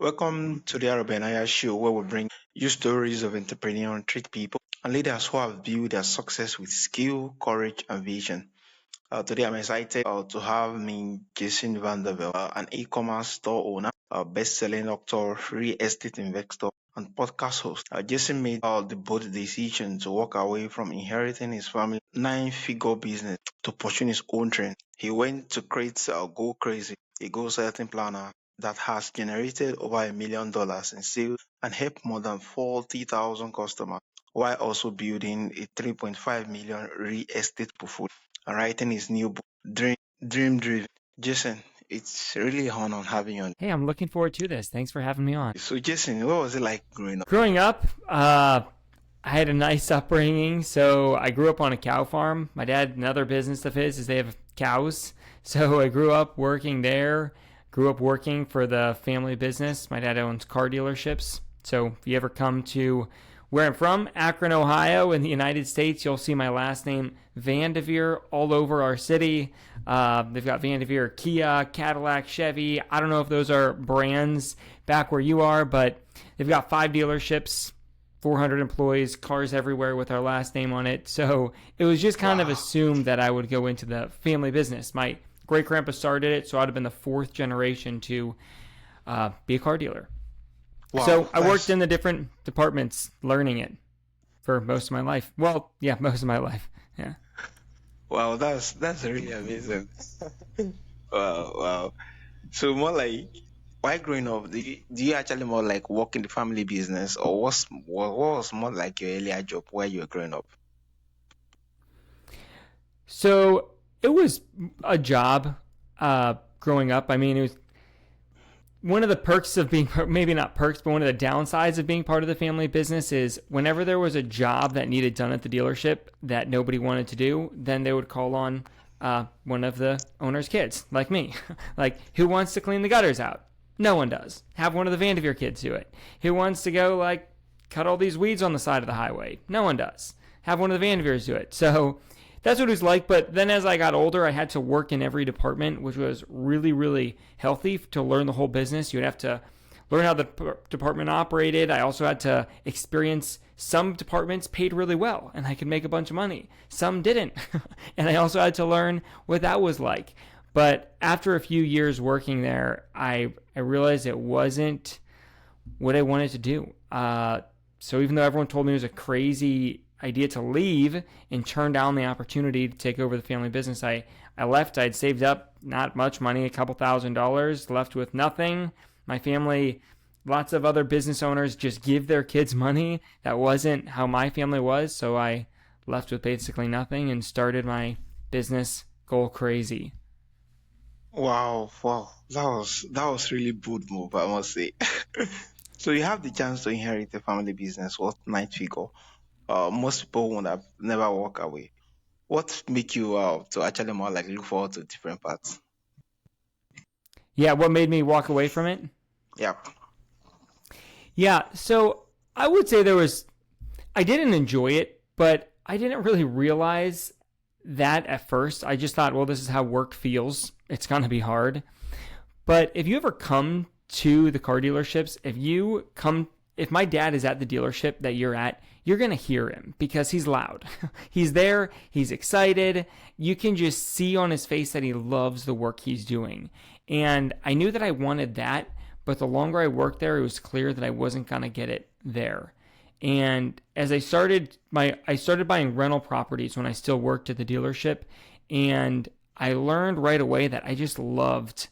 Welcome to the Aro Benaiah Show, where we bring you stories of entrepreneurs, trick people, and leaders who have built their success with skill, courage, and vision. Today, I'm excited to have me, Jason Vanderbilt, an e-commerce store owner, a best-selling doctor, real estate investor, and podcast host. Jason made the bold decision to walk away from inheriting his family nine-figure business to pursue his own trend. He went to create Go Crazy, a goal-setting planner that has generated over $1 million in sales and helped more than 40,000 customers, while also building a 3.5 million real estate portfolio and writing his new book, Dream Driven. Jason, it's really an honor having you on. Hey, I'm looking forward to this. Thanks for having me on. So, Jason, what was it like growing up? Growing up, I had a nice upbringing. So I grew up on a cow farm. My dad, another business of his is they have cows. So I grew up working there. Grew up working for the family business. My dad owns car dealerships. So if you ever come to where I'm from, Akron, Ohio, in the United States, you'll see my last name, VanDevere, all over our city. They've got VanDevere, Kia, Cadillac, Chevy. I don't know if those are brands back where you are, but they've got 5 dealerships, 400 employees, cars everywhere with our last name on it. So it was just kind of assumed that I would go into the family business. My great grandpa started it, so I'd have been the 4th generation to be a car dealer. Wow, So I worked in the different departments learning it for most of my life. Well, yeah, most of my life. Yeah. wow, that's really amazing. Wow. So more like, why growing up? Do you actually more like work in the family business, or what was more like your earlier job where you were growing up? So it was a job growing up. I mean, it was one of the perks of being, maybe not perks, but one of the downsides of being part of the family business is whenever there was a job that needed done at the dealership that nobody wanted to do, then they would call on one of the owner's kids, like me. Like, who wants to clean the gutters out? No one does. Have one of the VanDevere kids do it. Who wants to go, like, cut all these weeds on the side of the highway? No one does. Have one of the VanDeveres do it. So that's what it was like. But then as I got older, I had to work in every department, which was really, really healthy to learn the whole business. You'd have to learn how the department operated. I also had to experience some departments paid really well and I could make a bunch of money. Some didn't. And I also had to learn what that was like. But after a few years working there, I realized it wasn't what I wanted to do. So even though everyone told me it was a crazy idea to leave and turn down the opportunity to take over the family business, I left. I'd saved up not much money, a couple $1,000s, left with nothing. My family, lots of other business owners just give their kids money. That wasn't how my family was, so I left with basically nothing and started my business Go Crazy. Wow, that was really bold move, I must say. So you have the chance to inherit a family business worth nine figure. Most people would have never walk away. What make you to actually more like look forward to different parts? Yeah, what made me walk away from it? Yeah. Yeah, so I would say I didn't enjoy it, but I didn't really realize that at first. I just thought, well, this is how work feels. It's going to be hard. But if you ever come to the car dealerships, if my dad is at the dealership that you're at, you're going to hear him because he's loud. He's there, he's excited. You can just see on his face that he loves the work he's doing. And I knew that I wanted that, but the longer I worked there, it was clear that I wasn't going to get it there. And as I started buying rental properties when I still worked at the dealership, and I learned right away that I just loved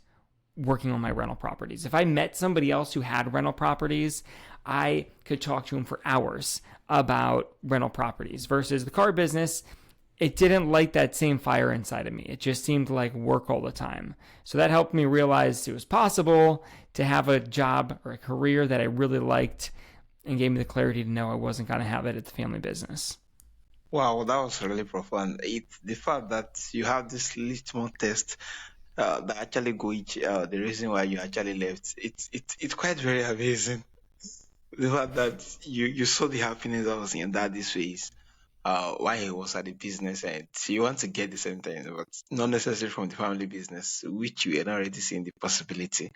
working on my rental properties. If I met somebody else who had rental properties, I could talk to him for hours about rental properties versus the car business. It didn't light that same fire inside of me. It just seemed like work all the time. So that helped me realize it was possible to have a job or a career that I really liked and gave me the clarity to know I wasn't going to have it at the family business. Wow, that was really profound. The fact that you have this litmus test that actually go the reason why you actually left. It's quite very amazing. The fact that you saw the happiness that was in daddy's face while he was at the business and you want to get the same thing, but not necessarily from the family business, which you had already seen the possibility.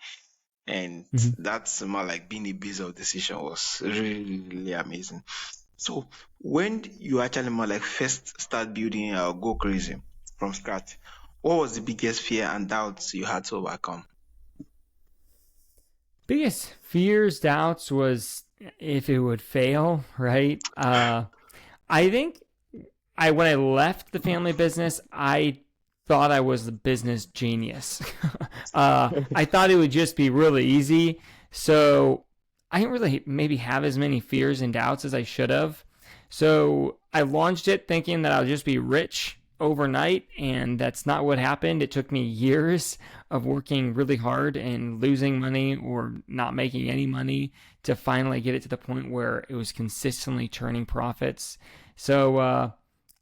And Mhm. that's more like being a base of decision was really, really amazing. So when you actually more like first start building Go Crazy from scratch, what was the biggest fear and doubts you had to overcome? Biggest fears, doubts was if it would fail, right? I think when I left the family business, I thought I was the business genius. I thought it would just be really easy. So I didn't really maybe have as many fears and doubts as I should have. So I launched it thinking that I'll just be rich overnight, and that's not what happened. It took me years of working really hard and losing money or not making any money to finally get it to the point where it was consistently turning profits. So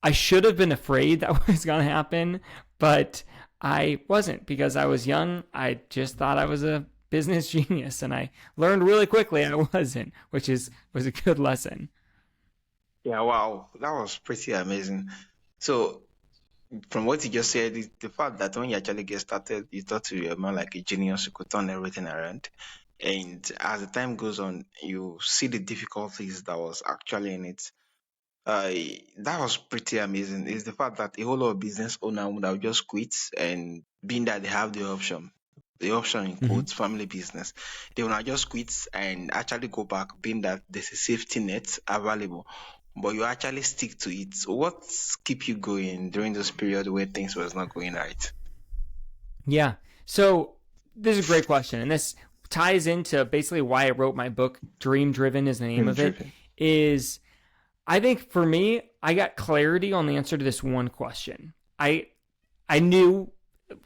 I should have been afraid that was going to happen, but I wasn't because I was young. I just thought I was a business genius, and I learned really quickly I wasn't, which was a good lesson. Yeah, wow, that was pretty amazing. So from what you just said, the fact that when you actually get started, you thought you were more like a genius, you could turn everything around. And as the time goes on, you see the difficulties that was actually in it. Uh, that was pretty amazing. Is the fact that a whole lot of business owner would have just quit, and being that they have the option in Mm-hmm. quotes, family business, they will not just quit and actually go back, being that there's a safety net available. But you actually stick to it. So what keep you going during this period where things was not going right? Yeah. So this is a great question, and this ties into basically why I wrote my book. Dream Driven is the name Dream of it. driven. Is I think for me, I got clarity on the answer to this one question. I knew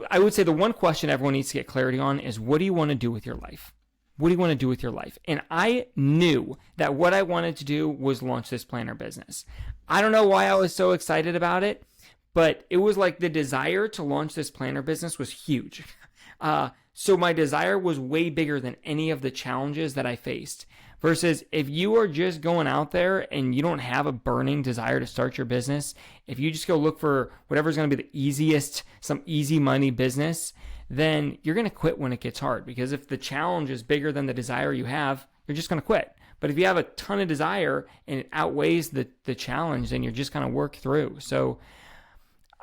I would say the one question everyone needs to get clarity on is what do you want to do with your life? What do you want to do with your life? And I knew that what I wanted to do was launch this planner business. I don't know why I was so excited about it, but it was like the desire to launch this planner business was huge. So my desire was way bigger than any of the challenges that I faced. Versus if you are just going out there and you don't have a burning desire to start your business, if you just go look for whatever's going to be the easiest, some easy money business, then you're going to quit when it gets hard. Because if the challenge is bigger than the desire you have, you're just going to quit. But if you have a ton of desire and it outweighs the challenge, then you're just going to work through. So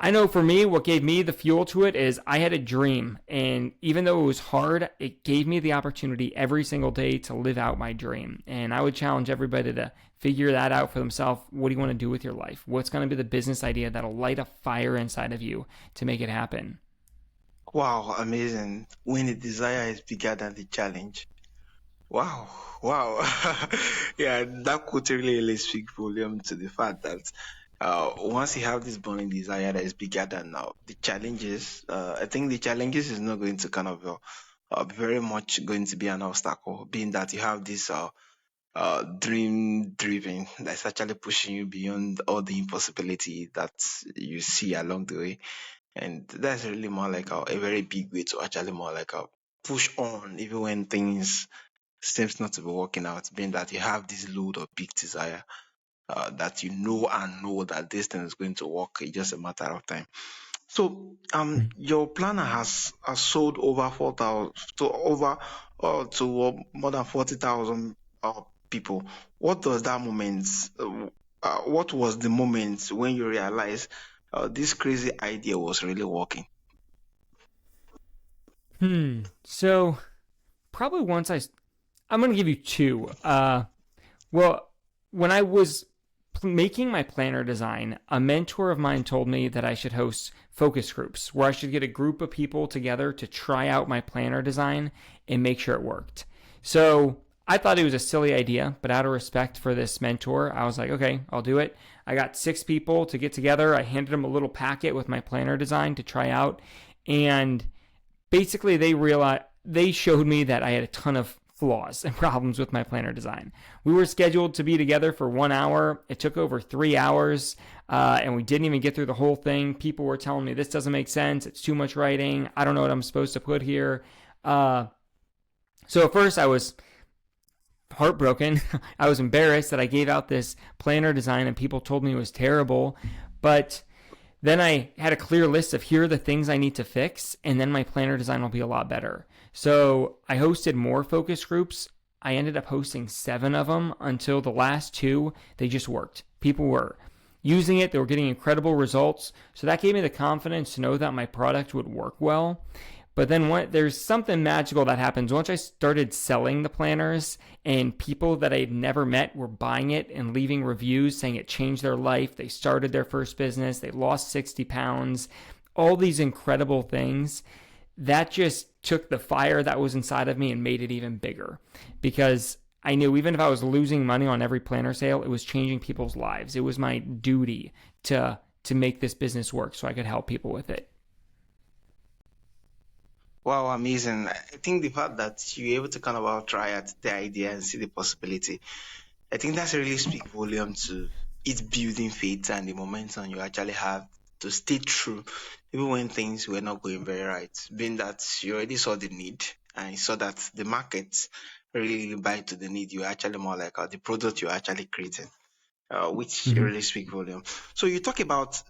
I know for me, what gave me the fuel to it is I had a dream. And even though it was hard, it gave me the opportunity every single day to live out my dream. And I would challenge everybody to figure that out for themselves. What do you want to do with your life? What's going to be the business idea that'll light a fire inside of you to make it happen? Wow, amazing. When the desire is bigger than the challenge. Wow, wow. Yeah, that could really speak volume to the fact that once you have this burning desire that is bigger than the challenges, I think the challenges is not going to kind of very much going to be an obstacle, being that you have this dream driven that's actually pushing you beyond all the impossibility that you see along the way. And that's really more like a very big way to actually more like push on even when things seems not to be working out, being that you have this load of big desire that you know and know that this thing is going to work. It's just a matter of time. So, your planner has sold over 4,000 to over to more than 40,000 people. What does that moment? What was the moment when you realized this crazy idea was really working? So probably I'm going to give you two. Well, when I was making my planner design, a mentor of mine told me that I should host focus groups where I should get a group of people together to try out my planner design and make sure it worked. So I thought it was a silly idea, but out of respect for this mentor, I was like, okay, I'll do it. I got 6 people to get together. I handed them a little packet with my planner design to try out. And basically they showed me that I had a ton of flaws and problems with my planner design. We were scheduled to be together for 1 hour. It took over 3 hours, and we didn't even get through the whole thing. People were telling me this doesn't make sense. It's too much writing. I don't know what I'm supposed to put here. So at first I was heartbroken. I was embarrassed that I gave out this planner design and people told me it was terrible. But then I had a clear list of here are the things I need to fix, and then my planner design will be a lot better. So I hosted more focus groups. I ended up hosting 7 of them until the last 2, they just worked. People were using it, they were getting incredible results. So that gave me the confidence to know that my product would work well. But then there's something magical that happens once I started selling the planners, and people that I'd never met were buying it and leaving reviews saying it changed their life. They started their first business, they lost 60 pounds, all these incredible things. That just took the fire that was inside of me and made it even bigger, because I knew even if I was losing money on every planner sale, it was changing people's lives. It was my duty to make this business work so I could help people with it. Wow, amazing. I think the fact that you're able to kind of try at the idea and see the possibility, I think that's really speak volume to it building faith and the momentum you actually have to stay true, even when things were not going very right. Being that you already saw the need and you saw that the market really buy to the need, you actually more like the product you're actually creating, which Mm-hmm. really speak volume. So you talk about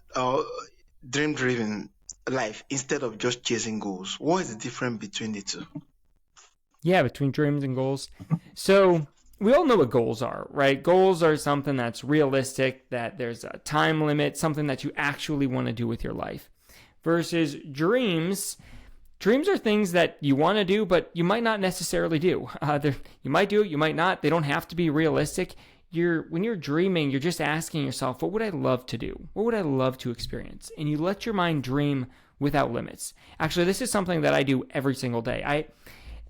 dream driven life instead of just chasing goals. What is the difference between the two? Yeah, between dreams and goals. So we all know what goals are, right? Goals are something that's realistic, that there's a time limit, something that you actually want to do with your life. Versus dreams, dreams are things that you want to do, but you might not necessarily do. You might do it, you might not. They don't have to be realistic. When you're dreaming, you're just asking yourself, what would I love to do? What would I love to experience? And you let your mind dream without limits. Actually, this is something that I do every single day.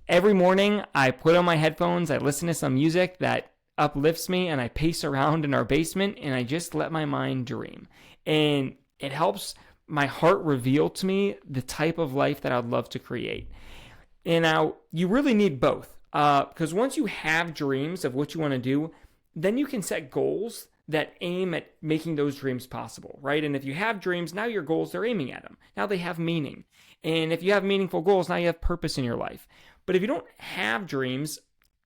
Every morning, I put on my headphones, I listen to some music that uplifts me, and I pace around in our basement, and I just let my mind dream. And it helps my heart reveal to me the type of life that I'd love to create. And now, you really need both. Because once you have dreams of what you want to do, then you can set goals that aim at making those dreams possible, right? And if you have dreams, now your goals, they're aiming at them. Now they have meaning. And if you have meaningful goals, now you have purpose in your life. But if you don't have dreams,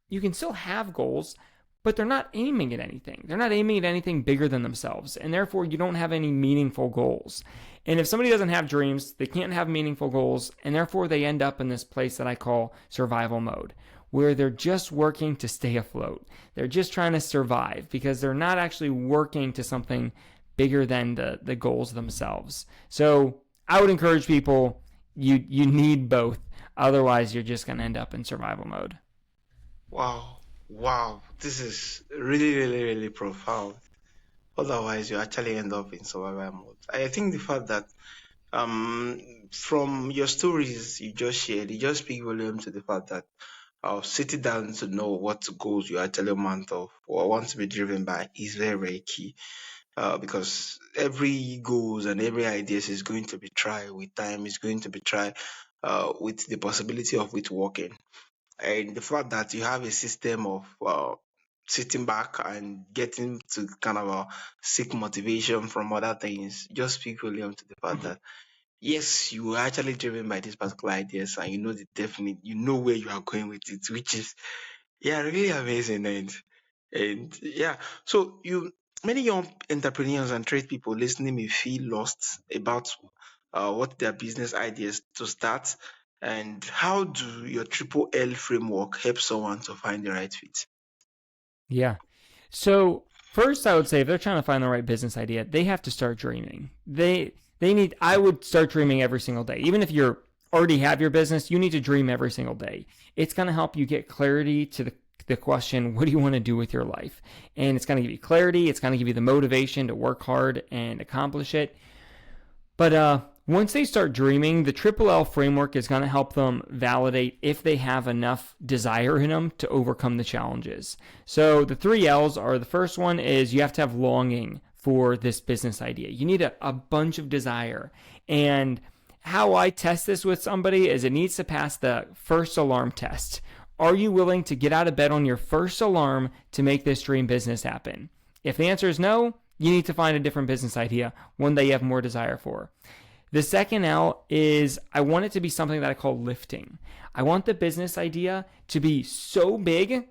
you can still have goals, but they're not aiming at anything. They're not aiming at anything bigger than themselves. And therefore, you don't have any meaningful goals. And if somebody doesn't have dreams, they can't have meaningful goals. And therefore, they end up in this place that I call survival mode, where they're just working to stay afloat. They're just trying to survive because they're not actually working to something bigger than the goals themselves. So I would encourage people, you need both. Otherwise, you're just going to end up in survival mode. Wow, wow, this is really, really, really profound. Otherwise, you actually end up in survival mode. I think the fact that um from your stories you just shared, you just speak volume to the fact that sitting down to know what goals you actually want of or want to be driven by is very, very key. Because every goals and every ideas is going to be tried with time, is going to be tried with the possibility of it working. And the fact that you have a system of sitting back and getting to kind of seek motivation from other things just speak really to the fact that yes, you are actually driven by these particular ideas and you know the definite, you know where you are going with it, which is yeah, really amazing. And yeah, so you many young entrepreneurs and trade people listening may feel lost about what their business ideas to start, and how do your triple L framework help someone to find the right fit? Yeah. So first, I would say if they're trying to find the right business idea, they have to start dreaming. They need. I would start dreaming every single day. Even if you're already have your business, you need to dream every single day. It's going to help you get clarity to the question, what do you want to do with your life? And it's going to give you clarity. It's going to give you the motivation to work hard and accomplish it. But once they start dreaming, the Triple L framework is going to help them validate if they have enough desire in them to overcome the challenges. So the 3 L's are, the first one is you have to have longing for this business idea. You need a bunch of desire. And how I test this with somebody is it needs to pass the first alarm test. Are you willing to get out of bed on your first alarm to make this dream business happen? If the answer is no, you need to find a different business idea, one that you have more desire for. The second L is I want it to be something that I call lifting. I want the business idea to be so big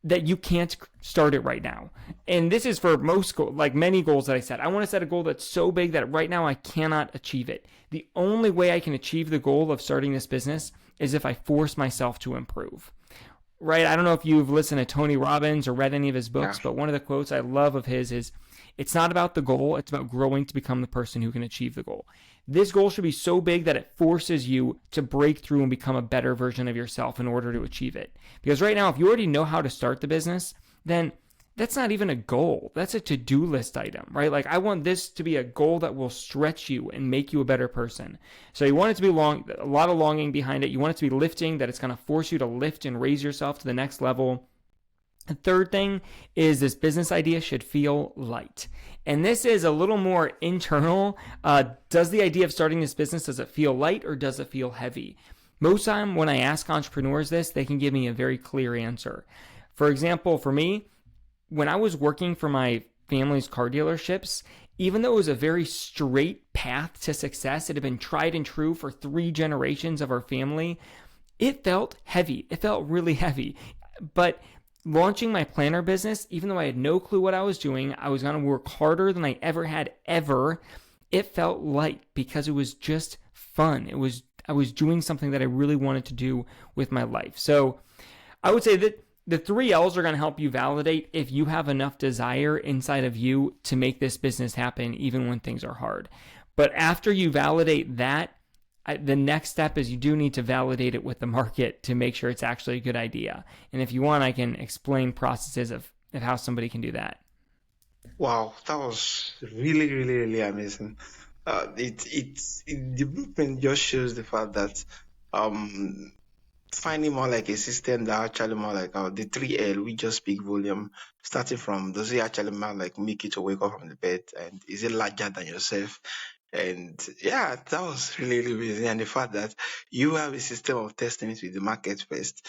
that you can't start it right now. And this is for most goals, like many goals that I set. I want to set a goal that's so big that right now I cannot achieve it. The only way I can achieve the goal of starting this business is if I force myself to improve. Right? I don't know if you've listened to Tony Robbins or read any of his books, but one of the quotes I love of his is, it's not about the goal, it's about growing to become the person who can achieve the goal. This goal should be so big that it forces you to break through and become a better version of yourself in order to achieve it. Because right now, if you already know how to start the business, then that's not even a goal. That's a to-do list item, right? Like, I want this to be a goal that will stretch you and make you a better person. So you want it to be a lot of longing behind it. You want it to be lifting, that it's going to force you to lift and raise yourself to the next level. The third thing is this business idea should feel light. And this is a little more internal. Does the idea of starting this business, does it feel light or does it feel heavy? Most time when I ask entrepreneurs this, they can give me a very clear answer. For example, for me, when I was working for my family's car dealerships, even though it was a very straight path to success, it had been tried and true for 3 generations of our family, it felt heavy. It felt really heavy. But launching my planner business, even though I had no clue what I was doing, I was going to work harder than I ever had ever. It felt light because it was just fun. I was doing something that I really wanted to do with my life. So I would say that the 3 L's are going to help you validate if you have enough desire inside of you to make this business happen, even when things are hard. But after you validate that, the next step is you do need to validate it with the market to make sure it's actually a good idea. And if you want, I can explain processes of how somebody can do that. Wow, that was really, really, really amazing. The blueprint just shows the fact that um finding more like a system that actually more like the 3L, we just speak volume, starting from, does it actually more like make you to wake up from the bed, and is it larger than yourself? And yeah, that was really, really amazing. And the fact that you have a system of testing it with the market first,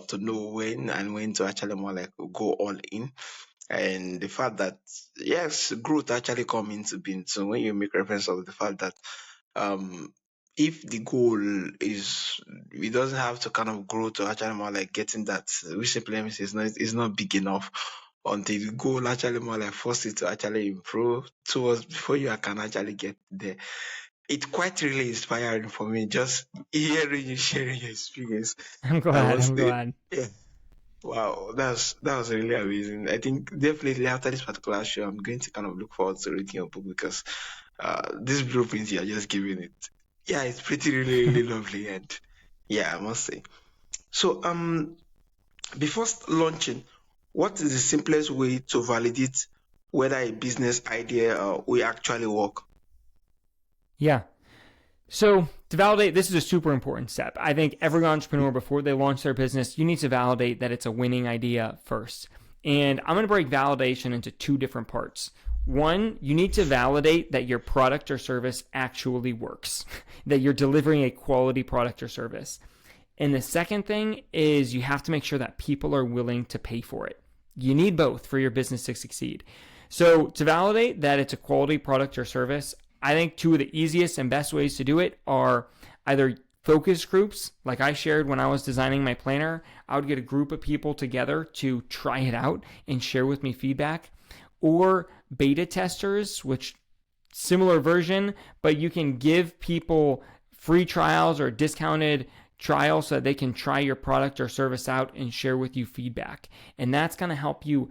to know when to actually more like go all in. And the fact that, yes, growth actually come into being. So when you make reference of the fact that um if the goal is, it doesn't have to kind of grow to actually more like getting that, which simply means it's not big enough until the goal actually more like force it to actually improve towards before you can actually get there. It's quite really inspiring for me just hearing you sharing your experience. I'm I glad. must I'm say, glad. yeah. Wow, that was really amazing. I think definitely after this particular show, I'm going to kind of look forward to reading your book, because this blueprint you are just giving it, yeah, it's pretty really, really lovely, and yeah, I must say. So before launching, what is the simplest way to validate whether a business idea will actually work? Yeah. So to validate, this is a super important step. I think every entrepreneur, before they launch their business, you need to validate that it's a winning idea first. And I'm going to break validation into 2 different parts. One, you need to validate that your product or service actually works, that you're delivering a quality product or service. And the second thing is you have to make sure that people are willing to pay for it. You need both for your business to succeed. So to validate that it's a quality product or service, I think 2 of the easiest and best ways to do it are either focus groups, like I shared when I was designing my planner. I would get a group of people together to try it out and share with me feedback, or beta testers, which similar version, but you can give people free trials or discounted trials so that they can try your product or service out and share with you feedback. And that's going to help you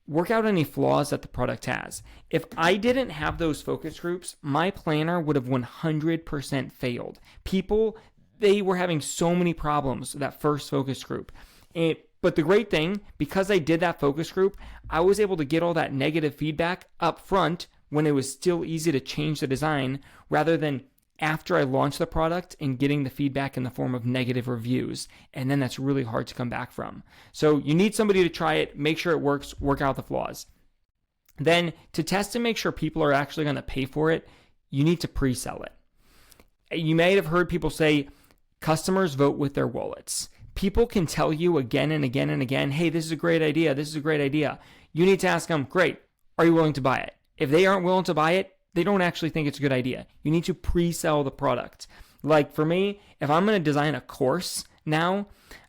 work out any flaws that the product has. If I didn't have those focus groups, my planner would have 100% failed. People, they were having so many problems with that first focus group. But the great thing, because I did that focus group, I was able to get all that negative feedback up front when it was still easy to change the design, rather than after I launched the product and getting the feedback in the form of negative reviews. And then that's really hard to come back from. So you need somebody to try it, make sure it works, work out the flaws. Then to test and make sure people are actually going to pay for it, you need to pre-sell it. You may have heard people say, customers vote with their wallets. People can tell you again and again and again, hey, this is a great idea. This is a great idea. You need to ask them, great, are you willing to buy it? If they aren't willing to buy it, they don't actually think it's a good idea. You need to pre-sell the product. Like for me, if I'm going to design a course now,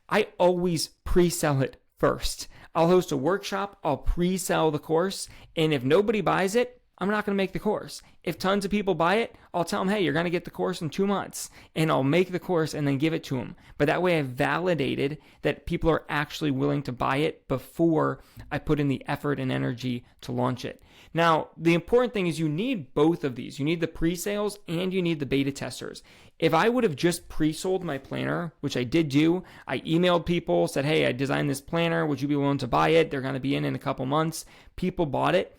I always pre-sell it first. I'll host a workshop, I'll pre-sell the course, and if nobody buys it, I'm not going to make the course. If tons of people buy it, I'll tell them, hey, you're going to get the course in 2 months, and I'll make the course and then give it to them. But that way I've validated that people are actually willing to buy it before I put in the effort and energy to launch it. Now, the important thing is you need both of these. You need the pre-sales and you need the beta testers. If I would have just pre-sold my planner, which I did do, I emailed people, said, hey, I designed this planner. Would you be willing to buy it? They're going to be in a couple months. People bought it.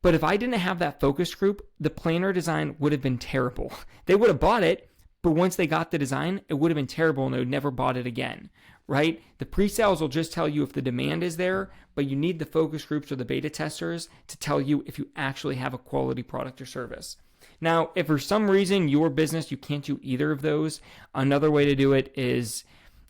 But if I didn't have that focus group, the planner design would have been terrible. They would have bought it, but once they got the design, it would have been terrible and they would never bought it again, right? The pre-sales will just tell you if the demand is there, but you need the focus groups or the beta testers to tell you if you actually have a quality product or service. Now, if for some reason your business, you can't do either of those, another way to do it is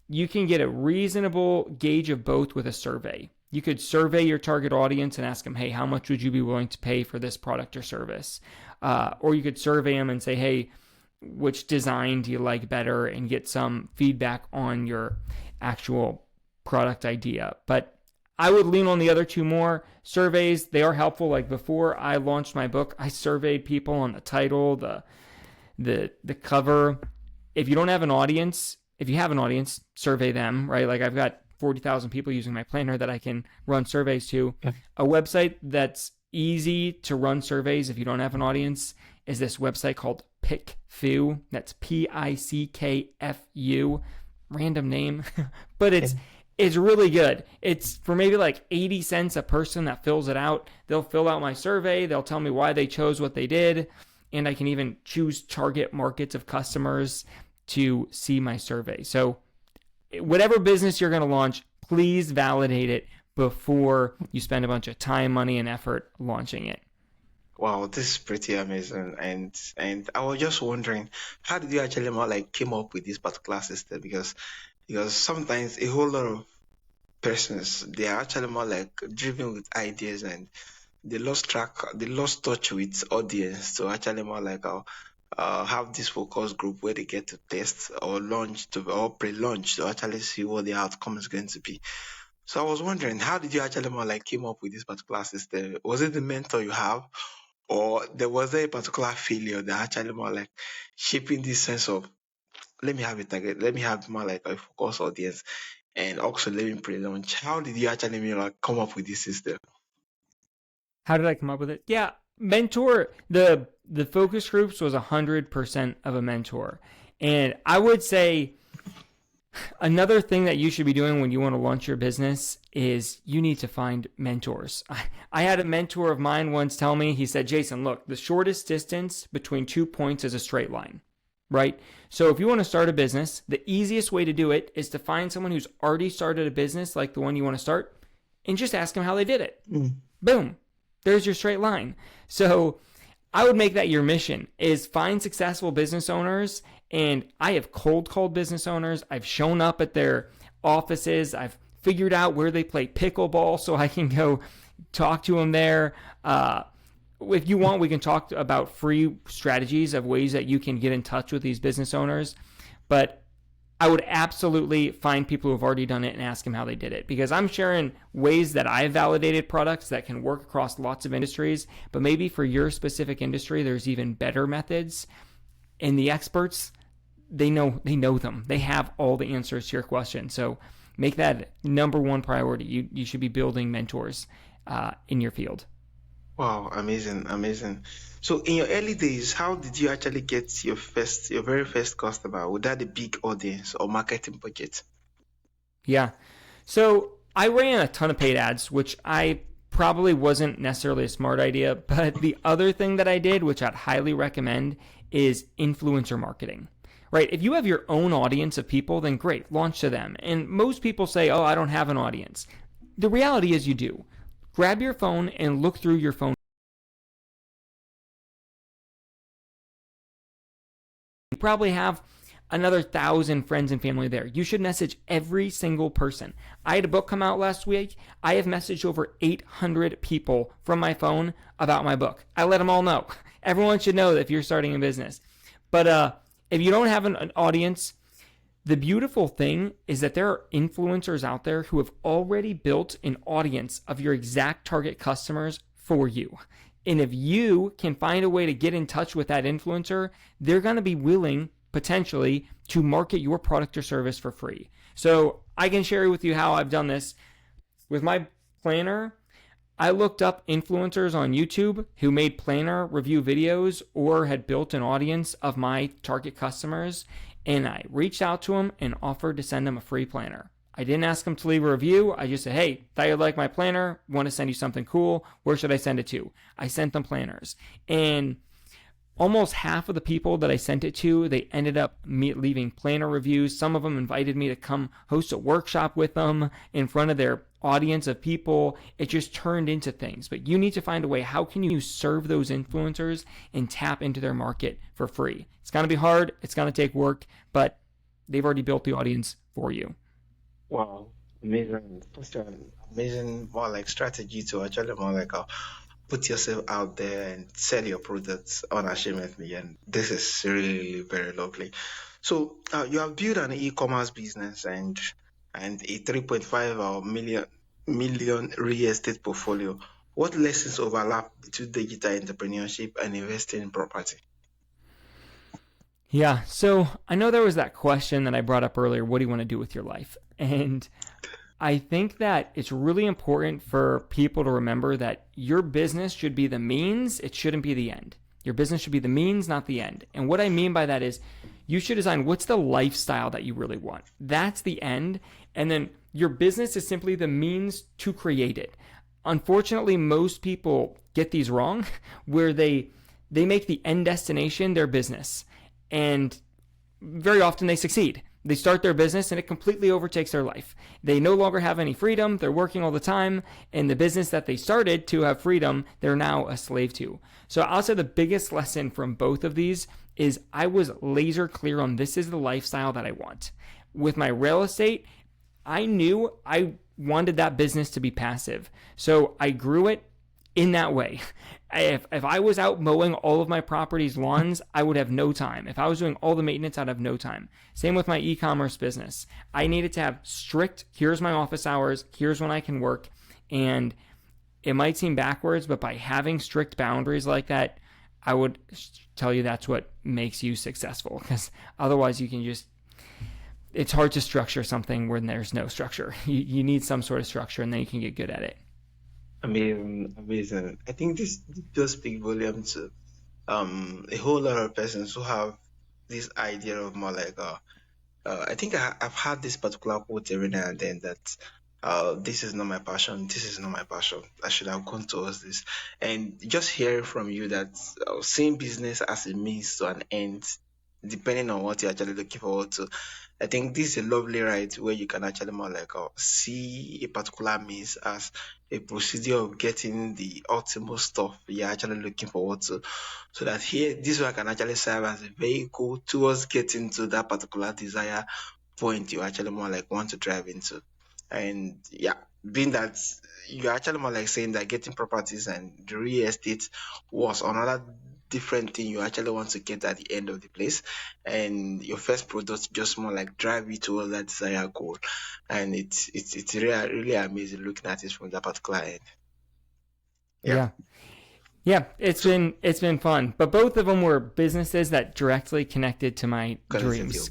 you can get a reasonable gauge of both with a survey. You could survey your target audience and ask them, hey, how much would you be willing to pay for this product or service? Or you could survey them and say, hey, which design do you like better, and get some feedback on your actual product idea. But I would lean on the other two more. Surveys, they are helpful. Like before I launched my book, I surveyed people on the title, the cover. If you don't have an audience, if you have an audience, survey them, right? Like I've got 40,000 people using my planner that I can run surveys to. Okay. A website that's easy to run surveys if you don't have an audience is this website called PickFu. That's PICKFU. Random name, but it's really good. It's for maybe like 80 cents a person that fills it out. They'll fill out my survey. They'll tell me why they chose what they did. And I can even choose target markets of customers to see my survey. So whatever business you're going to launch, please validate it before you spend a bunch of time, money, and effort launching it. Wow, this is pretty amazing. And I was just wondering, how did you actually came up with this particular system? Because sometimes a whole lot of persons, they are actually more like driven with ideas, and they lost touch with audience to actually more like have this focus group where they get to test or or pre-launch to actually see what the outcome is going to be. So I was wondering, how did you actually came up with this particular system? Was it the mentor you have, or there was a particular failure that actually shaping this sense of let me have it target, let me have more like a focus audience, and also let me pre-launch? How did you actually come up with this system? How did I come up with it? Yeah, mentor, the focus groups was 100% of a mentor. And I would say another thing that you should be doing when you want to launch your business is you need to find mentors. I had a mentor of mine once tell me, he said, Jason, look, the shortest distance between 2 points is a straight line, right? So if you want to start a business, the easiest way to do it is to find someone who's already started a business like the one you want to start and just ask them how they did it. Boom. There's your straight line. So I would make that your mission, is find successful business owners. And I have cold called business owners. I've shown up at their offices. I've figured out where they play pickleball so I can go talk to them there. If you want, we can talk about free strategies of ways that you can get in touch with these business owners. But I would absolutely find people who have already done it and ask them how they did it, because I'm sharing ways that I've validated products that can work across lots of industries, but maybe for your specific industry, there's even better methods. And the experts, they know them. They have all the answers to your question. So make that number one priority. You should be building mentors in your field. Wow, amazing. So in your early days, how did you actually get your very first customer? Without a big audience or marketing budget? Yeah. So I ran a ton of paid ads, which I probably wasn't necessarily a smart idea. But the other thing that I did, which I'd highly recommend, is influencer marketing, right? If you have your own audience of people, then great, launch to them. And most people say, oh, I don't have an audience. The reality is you do. Grab your phone and look through your phone. You probably have another 1,000 friends and family there. You should message every single person. I had a book come out last week. I have messaged over 800 people from my phone about my book. I let them all know. Everyone should know that if you're starting a business. But if you don't have an audience, the beautiful thing is that there are influencers out there who have already built an audience of your exact target customers for you. And if you can find a way to get in touch with that influencer, they're going to be willing potentially to market your product or service for free. So I can share with you how I've done this. With my planner, I looked up influencers on YouTube who made planner review videos or had built an audience of my target customers, and I reached out to them and offered to send them a free planner. I didn't ask them to leave a review. I just said, hey, thought you'd like my planner. Want to send you something cool. Where should I send it to? I sent them planners. And almost half of the people that I sent it to, they ended up leaving planner reviews. Some of them invited me to come host a workshop with them in front of their audience of people. It just turned into things. But you need to find a way. How can you serve those influencers and tap into their market for free? It's going to be hard. It's going to take work, but they've already built the audience for you. Wow, amazing. Such an amazing, more like strategy to actually more like put yourself out there and sell your products unashamedly. And this is really very lovely. So you have built an e-commerce business and a 3.5 million real estate portfolio. What lessons overlap between digital entrepreneurship and investing in property? Yeah, so I know there was that question that I brought up earlier. What do you want to do with your life? And I think that it's really important for people to remember that your business should be the means, it shouldn't be the end. Your business should be the means, not the end. And what I mean by that is you should design what's the lifestyle that you really want. That's the end. And then your business is simply the means to create it. Unfortunately, most people get these wrong where they make the end destination their business. And very often they succeed. They start their business and it completely overtakes their life. They no longer have any freedom. They're working all the time. And the business that they started to have freedom, they're now a slave to. So I'll say the biggest lesson from both of these is I was laser clear on this is the lifestyle that I want. With my real estate, I knew I wanted that business to be passive. So I grew it in that way. If I was out mowing all of my property's lawns, I would have no time. If I was doing all the maintenance, I'd have no time. Same with my e-commerce business. I needed to have strict, here's my office hours, here's when I can work. And it might seem backwards, but by having strict boundaries like that, I would tell you that's what makes you successful. Because otherwise you can just, it's hard to structure something when there's no structure. You need some sort of structure and then you can get good at it. Amazing, amazing. I think this does speak volume to a whole lot of persons who have this idea of more like I think I've had this particular quote every now and then that this is not my passion, this is not my passion. I should have gone towards this. And just hearing from you that seeing business as a means to an end, depending on what you're actually looking forward to. I think this is a lovely ride where you can actually more like see a particular means as a procedure of getting the ultimate stuff you're actually looking forward to. So that here, this one can actually serve as a vehicle towards getting to that particular desire point you actually more like want to drive into. And yeah, being that you're actually more like saying that getting properties and the real estate was another different thing you actually want to get at the end of the place, and your first product just more like drive you towards that desired goal. And it's really, really amazing looking at it from that particular end. Yeah, it's been fun. But both of them were businesses that directly connected to my dreams.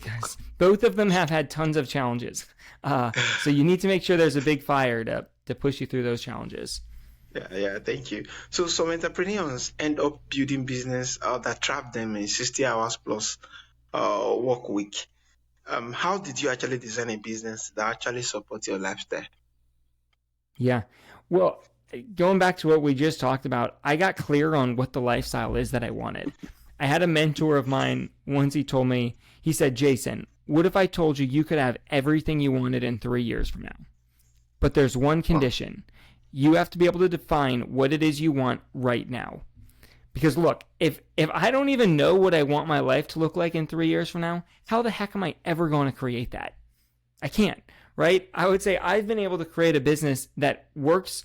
Both of them have had tons of challenges. So you need to make sure there's a big fire to push you through those challenges. Yeah, thank you. So some entrepreneurs end up building business that trap them in 60 hours plus work week. How did you actually design a business that actually supports your lifestyle? Yeah. Well, going back to what we just talked about, I got clear on what the lifestyle is that I wanted. I had a mentor of mine once, he said, Jason, what if I told you you could have everything you wanted in 3 years from now? But there's one condition. You have to be able to define what it is you want right now. Because look, if I don't even know what I want my life to look like in 3 years from now, how the heck am I ever going to create that? I can't, right? I would say I've been able to create a business that works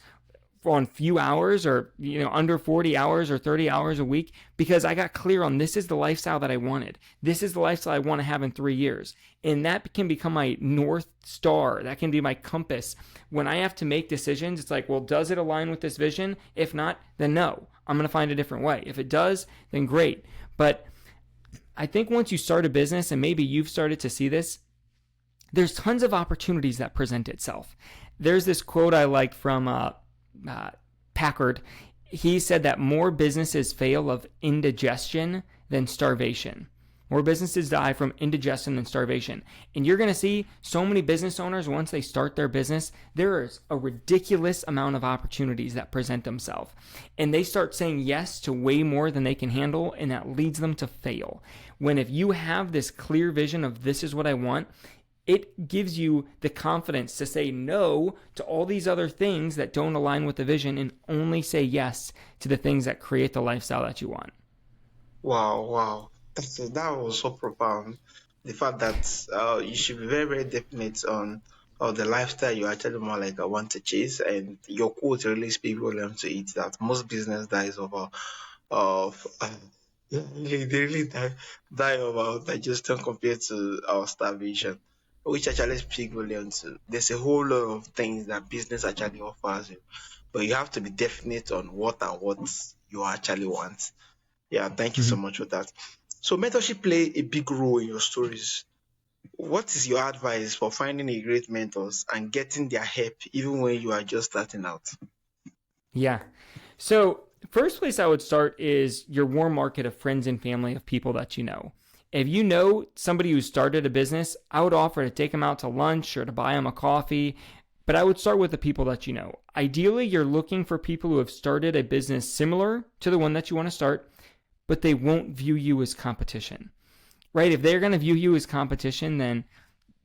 on few hours, or under 40 hours or 30 hours a week, because I got clear on this is the lifestyle that I wanted. This is the lifestyle I want to have in 3 years. And that can become my North Star. That can be my compass. When I have to make decisions, it's like, well, does it align with this vision? If not, then no, I'm going to find a different way. If it does, then great. But I think once you start a business, and maybe you've started to see this, there's tons of opportunities that present itself. There's this quote I like from Packard. He said that more businesses fail of indigestion than starvation. More businesses die from indigestion than starvation. And you're going to see so many business owners, once they start their business, there is a ridiculous amount of opportunities that present themselves. And they start saying yes to way more than they can handle, and that leads them to fail. When if you have this clear vision of this is what I want, it gives you the confidence to say no to all these other things that don't align with the vision, and only say yes to the things that create the lifestyle that you want. Wow. That was so profound. The fact that you should be very, very definite on the lifestyle you actually more like want to chase, and your quote really speak volume to it. That most business dies of yeah, they really die of digestion compared to our starvation, which actually speak volume to. There's a whole lot of things that business actually offers you, but you have to be definite on what you actually want. Yeah, thank you so much for that. So mentorship play a big role in your stories. What is your advice for finding a great mentors and getting their help even when you are just starting out? Yeah. So first place I would start is your warm market of friends and family, of people that you know. If you know somebody who started a business, I would offer to take them out to lunch or to buy them a coffee, but I would start with the people that you know. Ideally, you're looking for people who have started a business similar to the one that you want to start, but they won't view you as competition, right? If they're going to view you as competition, then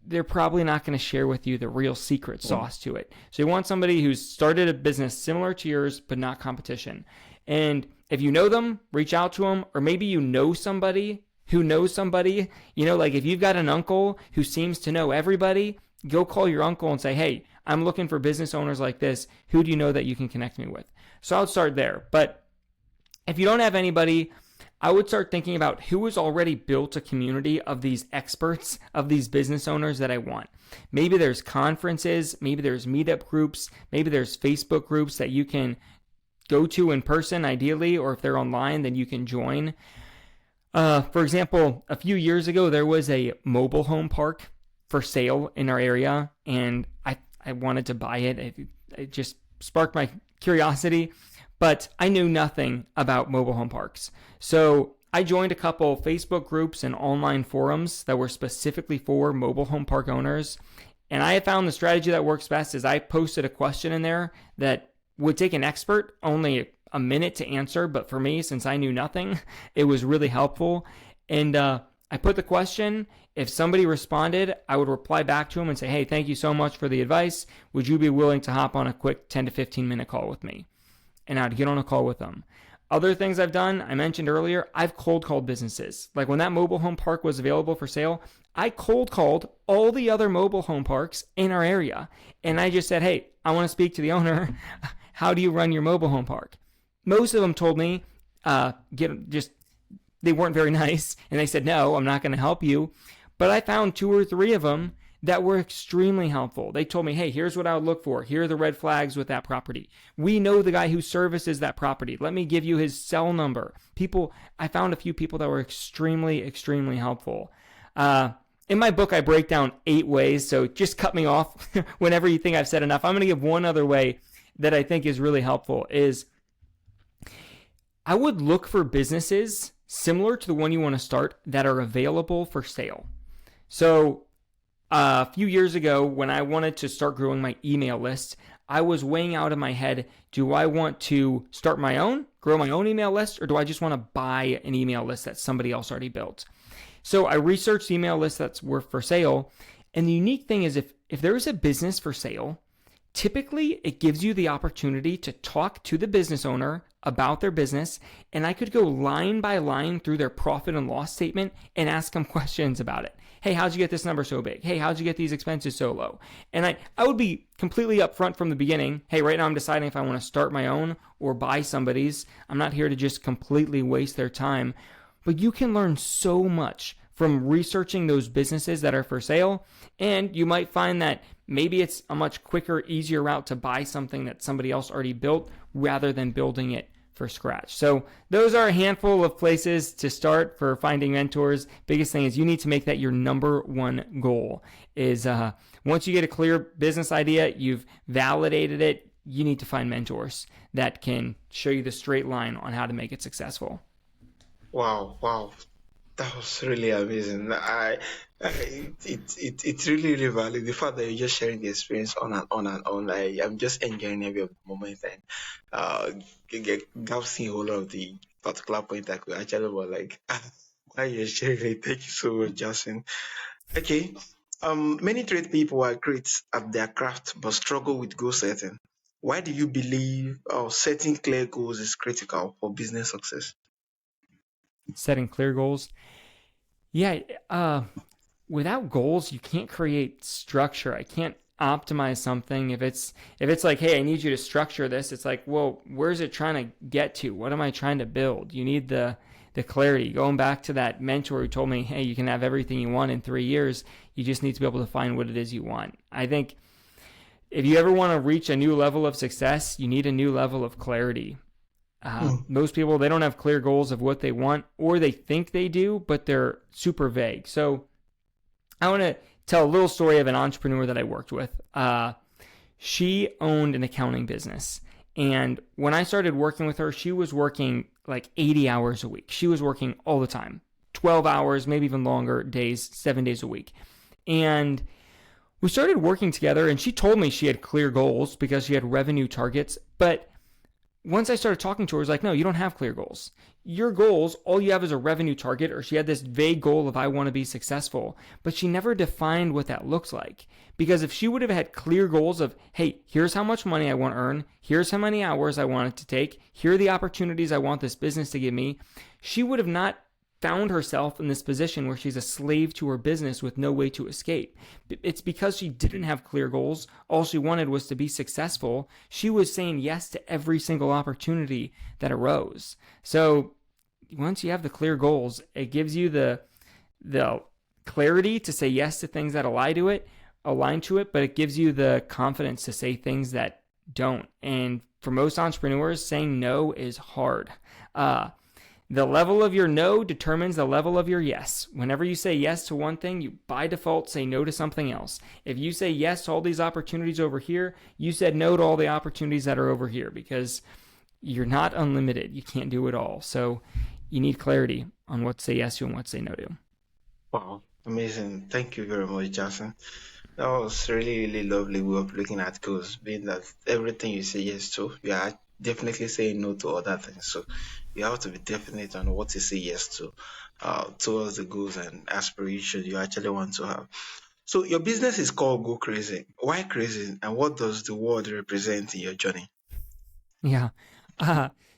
they're probably not going to share with you the real secret sauce to it. So you want somebody who's started a business similar to yours, but not competition. And if you know them, reach out to them, or maybe you know somebody who knows somebody, like if you've got an uncle who seems to know everybody, go call your uncle and say, hey, I'm looking for business owners like this. Who do you know that you can connect me with? So I'll start there. But if you don't have anybody, I would start thinking about who has already built a community of these experts, of these business owners that I want. Maybe there's conferences, maybe there's meetup groups, maybe there's Facebook groups that you can go to in person, ideally, or if they're online, then you can join. For example, a few years ago, there was a mobile home park for sale in our area, and I wanted to buy it. It just sparked my curiosity. But I knew nothing about mobile home parks. So I joined a couple Facebook groups and online forums that were specifically for mobile home park owners. And I found the strategy that works best is I posted a question in there that would take an expert only a minute to answer. But for me, since I knew nothing, it was really helpful. And I put the question. If somebody responded, I would reply back to them and say, hey, thank you so much for the advice. Would you be willing to hop on a quick 10 to 15 minute call with me? And I'd get on a call with them. Other things I've done, I mentioned earlier, I've cold called businesses. Like when that mobile home park was available for sale, I cold called all the other mobile home parks in our area. And I just said, hey, I want to speak to the owner. How do you run your mobile home park? Most of them told me, they weren't very nice. And they said, no, I'm not going to help you. But I found 2 or 3 of them that were extremely helpful. They told me, hey, here's what I would look for. Here are the red flags with that property. We know the guy who services that property. Let me give you his cell number. I found a few people that were extremely, extremely helpful. In my book, I break down 8 ways, so just cut me off whenever you think I've said enough. I'm going to give one other way that I think is really helpful is I would look for businesses similar to the one you want to start that are available for sale. So a few years ago, when I wanted to start growing my email list, I was weighing out in my head, do I want to start my own, grow my own email list, or do I just want to buy an email list that somebody else already built? So I researched email lists that were for sale. And the unique thing is if there is a business for sale, typically it gives you the opportunity to talk to the business owner about their business. And I could go line by line through their profit and loss statement and ask them questions about it. hey, how'd you get this number so big? Hey, how'd you get these expenses so low? And I would be completely upfront from the beginning. Hey, right now I'm deciding if I want to start my own or buy somebody's. I'm not here to just completely waste their time. But you can learn so much from researching those businesses that are for sale. And you might find that maybe it's a much quicker, easier route to buy something that somebody else already built rather than building it for scratch. So those are a handful of places to start for finding mentors. Biggest thing is you need to make that your number one goal is once you get a clear business idea, you've validated it, you need to find mentors that can show you the straight line on how to make it successful. Wow. That was really amazing. It's really, really valid. The fact that you're just sharing the experience on and on and on. I'm just enjoying every moment and gasping a whole lot of the particular point I could actually was like, why you're sharing it. Thank you so much, Justin. Okay. Many trade people are great at their craft but struggle with goal setting. Why do you believe setting clear goals is critical for business success? Setting clear goals. Yeah, without goals, you can't create structure. I can't optimize something if it's like, hey, I need you to structure this. It's like, well, where's it trying to get to? What am I trying to build? You need the clarity. Going back to that mentor who told me, hey, you can have everything you want in 3 years. You just need to be able to find what it is you want. I think if you ever want to reach a new level of success, you need a new level of clarity. Most people, they don't have clear goals of what they want, or they think they do, but they're super vague. So I want to tell a little story of an entrepreneur that I worked with. She owned an accounting business. And when I started working with her, she was working like 80 hours a week. She was working all the time, 12 hours, maybe even longer days, 7 days a week. And we started working together, and she told me she had clear goals because she had revenue targets. But once I started talking to her, I was like, no, you don't have clear goals. Your goals, all you have is a revenue target, or she had this vague goal of I want to be successful, but she never defined what that looks like. Because if she would have had clear goals of, hey, here's how much money I want to earn, here's how many hours I want it to take, here are the opportunities I want this business to give me, she would have not found herself in this position where she's a slave to her business with no way to escape. It's because she didn't have clear goals. All she wanted was to be successful. She was saying yes to every single opportunity that arose. So once you have the clear goals, it gives you the clarity to say yes to things that align to it, but it gives you the confidence to say things that don't. And for most entrepreneurs, saying no is hard. The level of your no determines the level of your yes. Whenever you say yes to one thing, you by default say no to something else. If you say yes to all these opportunities over here, you said no to all the opportunities that are over here, because you're not unlimited. You can't do it all. So you need clarity on what to say yes to and what to say no to. Wow, amazing. Thank you very much, Jason. That was really, really lovely way of looking at goals, being that everything you say yes to, you are definitely saying no to other things. So you have to be definite on what to say yes to towards the goals and aspirations you actually want to have. So your business is called Go Crazy. Why crazy? And what does the word represent in your journey? Yeah.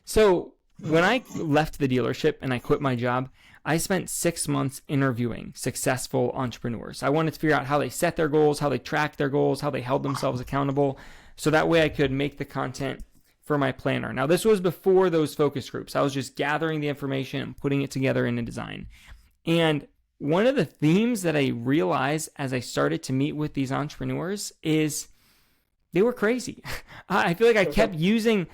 So when I left the dealership and I quit my job, I spent 6 months interviewing successful entrepreneurs. I wanted to figure out how they set their goals, how they tracked their goals, how they held themselves accountable. So that way I could make the content for my planner. Now, this was before those focus groups. I was just gathering the information and putting it together in a design. And one of the themes that I realized as I started to meet with these entrepreneurs is they were crazy. I feel like I kept using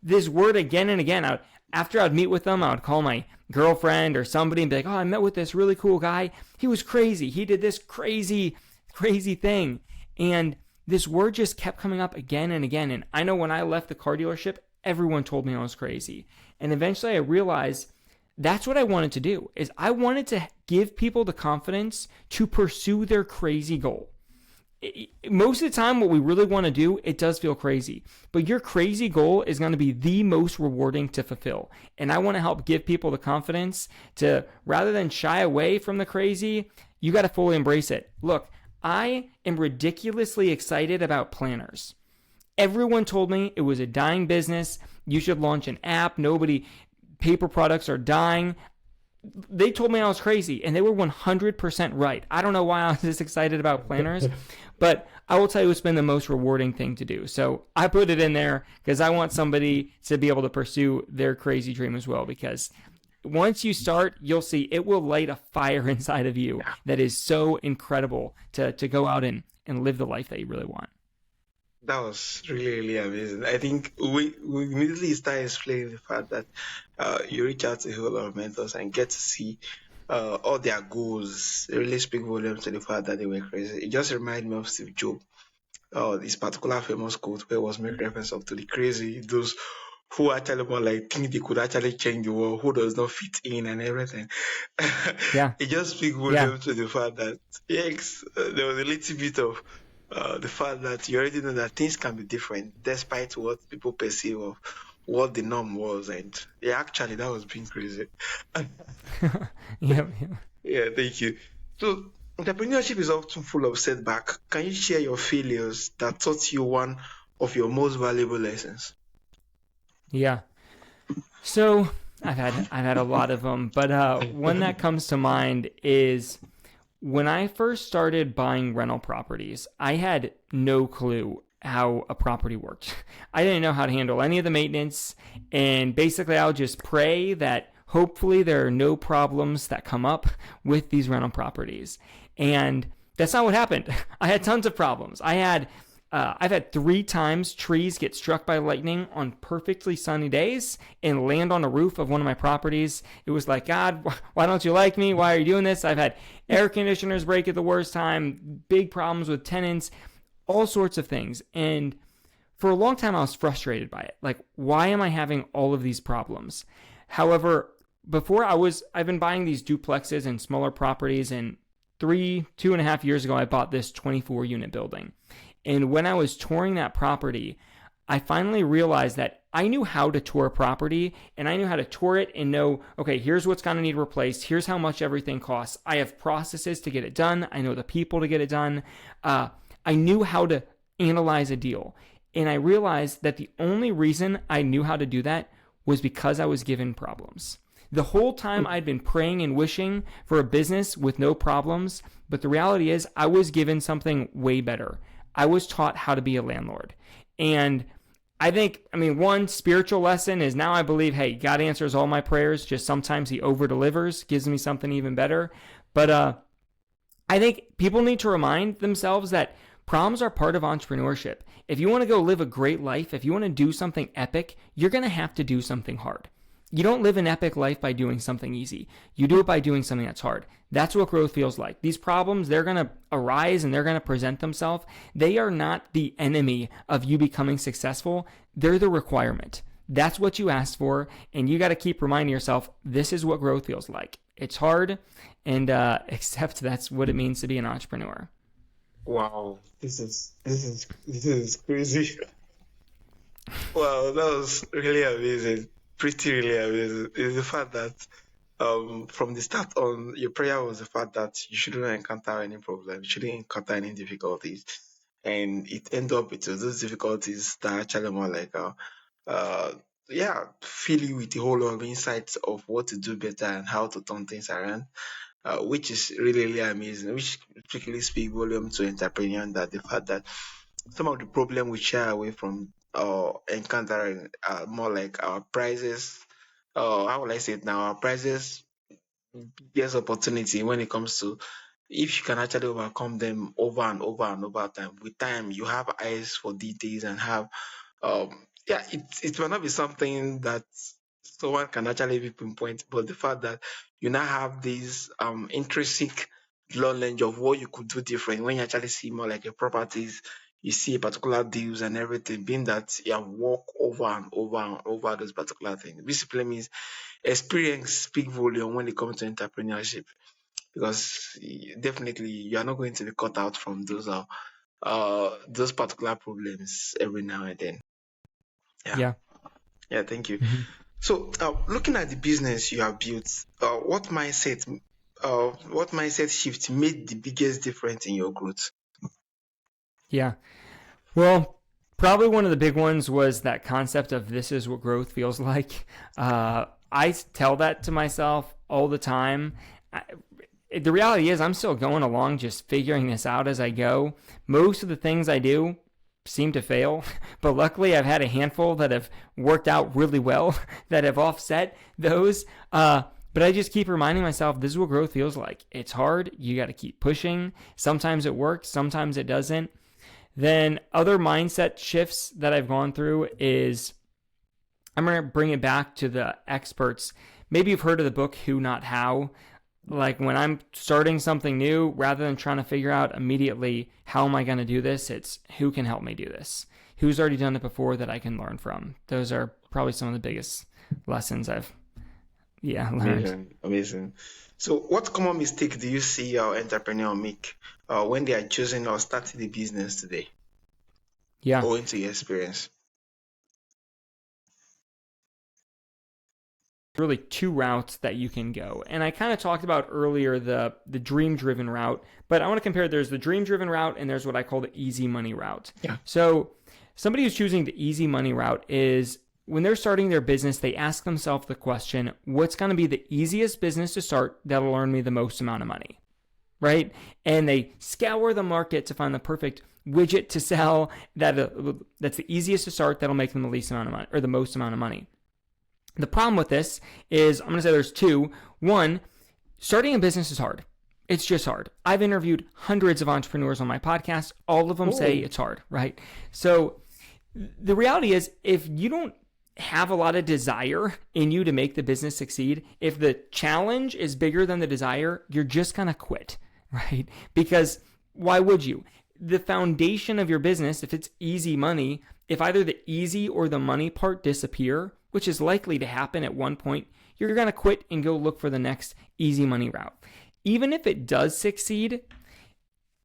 this word again and again. After I'd meet with them, I would call my girlfriend or somebody and be like, oh, I met with this really cool guy. He was crazy. He did this crazy, crazy thing. And this word just kept coming up again and again. And I know when I left the car dealership, everyone told me I was crazy. And eventually I realized that's what I wanted to do, is I wanted to give people the confidence to pursue their crazy goal. Most of the time, what we really want to do, it does feel crazy. But your crazy goal is going to be the most rewarding to fulfill. And I want to help give people the confidence to, rather than shy away from the crazy, you got to fully embrace it. Look, I am ridiculously excited about planners. Everyone told me it was a dying business. You should launch an app. Paper products are dying. they told me I was crazy, and they were 100% right. I don't know why I was this excited about planners, but I will tell you it's been the most rewarding thing to do. So I put it in there because I want somebody to be able to pursue their crazy dream as well, because once you start, you'll see it will light a fire inside of you that is so incredible to go out and live the life that you really want. That was really, really amazing. I think we immediately started explaining the fact that you reach out to a whole lot of mentors and get to see all their goals. They really speak volumes to the fact that they were crazy. It just reminded me of Steve Jobs. This particular famous quote where was making reference up to the crazy, those who actually more like think they could actually change the world, who does not fit in and everything. Yeah. It just speaks volumes to the fact that yes, there was a little bit of the fact that you already know that things can be different despite what people perceive of what the norm was. And yeah, actually, that was being crazy. Yeah. Yeah, thank you. So, entrepreneurship is often full of setback. Can you share your failures that taught you one of your most valuable lessons? Yeah. So I've had a lot of them, but one that comes to mind is when I first started buying rental properties. I had no clue how a property worked. I didn't know how to handle any of the maintenance, and basically I would just pray that hopefully there are no problems that come up with these rental properties. And that's not what happened. I had tons of problems. I've had 3 times trees get struck by lightning on perfectly sunny days and land on the roof of one of my properties. It was like, God, why don't you like me? Why are you doing this? I've had air conditioners break at the worst time, big problems with tenants, all sorts of things. And for a long time, I was frustrated by it. Like, why am I having all of these problems? However, I've been buying these duplexes and smaller properties, and 2.5 years ago, I bought this 24-unit building. And when I was touring that property, I finally realized that I knew how to tour a property, and I knew how to tour it and know, okay, here's what's going to need replaced. Here's how much everything costs. I have processes to get it done. I know the people to get it done. I knew how to analyze a deal. And I realized that the only reason I knew how to do that was because I was given problems. The whole time I'd been praying and wishing for a business with no problems, but the reality is I was given something way better. I was taught how to be a landlord. And one spiritual lesson is now I believe, hey, God answers all my prayers, just sometimes he over-delivers, gives me something even better. But I think people need to remind themselves that problems are part of entrepreneurship. If you want to go live a great life, if you want to do something epic, you're going to have to do something hard. You don't live an epic life by doing something easy. You do it by doing something that's hard. That's what growth feels like. These problems, they're going to arise and they're going to present themselves. They are not the enemy of you becoming successful. They're the requirement. That's what you asked for. And you got to keep reminding yourself, this is what growth feels like. It's hard, and except that's what it means to be an entrepreneur. Wow, this is crazy. Wow, that was really amazing. Pretty really amazing. Is the fact that from the start on, your prayer was the fact that you shouldn't encounter any problem, you shouldn't encounter any difficulties, and it ended up with those difficulties that are actually more like uh fill you with a whole lot of insights of what to do better and how to turn things around, which is really, really amazing, which particularly speak volume to entrepreneurs, that the fact that some of the problem we shy away from encountering are more like our prices. How will I say it now? Our prices, biggest opportunity when it comes to if you can actually overcome them over and over and over time. With time, you have eyes for details and have it might not be something that someone can actually be pinpoint, but the fact that you now have this intrinsic knowledge of what you could do different when you actually see more like a properties, you see a particular deals and everything, being that you have walked over and over and over those particular things. Basically means experience speak volume when it comes to entrepreneurship, because definitely you are not going to be cut out from those particular problems every now and then. Yeah. Yeah. Yeah, thank you. Mm-hmm. So, looking at the business you have built, what mindset shift made the biggest difference in your growth? Yeah. Well, probably one of the big ones was that concept of this is what growth feels like. I tell that to myself all the time. The reality is I'm still going along, just figuring this out as I go. Most of the things I do seem to fail, but luckily I've had a handful that have worked out really well that have offset those. But I just keep reminding myself, this is what growth feels like. It's hard. You got to keep pushing. Sometimes it works. Sometimes it doesn't. Then other mindset shifts that I've gone through is I'm going to bring it back to the experts. Maybe you've heard of the book, Who Not How. Like when I'm starting something new, rather than trying to figure out immediately, how am I going to do this? It's who can help me do this? Who's already done it before that I can learn from? Those are probably some of the biggest lessons I've learned. Amazing. So, what common mistake do you see our entrepreneur make when they are choosing or starting the business today, Yeah. owing to your experience? Really two routes that you can go. And I kind of talked about earlier the dream driven route, but I want to compare, there's the dream driven route and there's what I call the easy money route. Yeah. So somebody who's choosing the easy money route is when they're starting their business, they ask themselves the question, what's going to be the easiest business to start that'll earn me the most amount of money, right? And they scour the market to find the perfect widget to sell that's the easiest to start that'll make them the least amount of money or the most amount of money. The problem with this is, I'm going to say there's two. One, starting a business is hard. It's just hard. I've interviewed hundreds of entrepreneurs on my podcast. All of them say it's hard, right? So the reality is, if you don't have a lot of desire in you to make the business succeed, if the challenge is bigger than the desire, you're just going to quit, right? Because why would you? The foundation of your business, if it's easy money, if either the easy or the money part disappear, which is likely to happen at one point, you're going to quit and go look for the next easy money route. Even if it does succeed,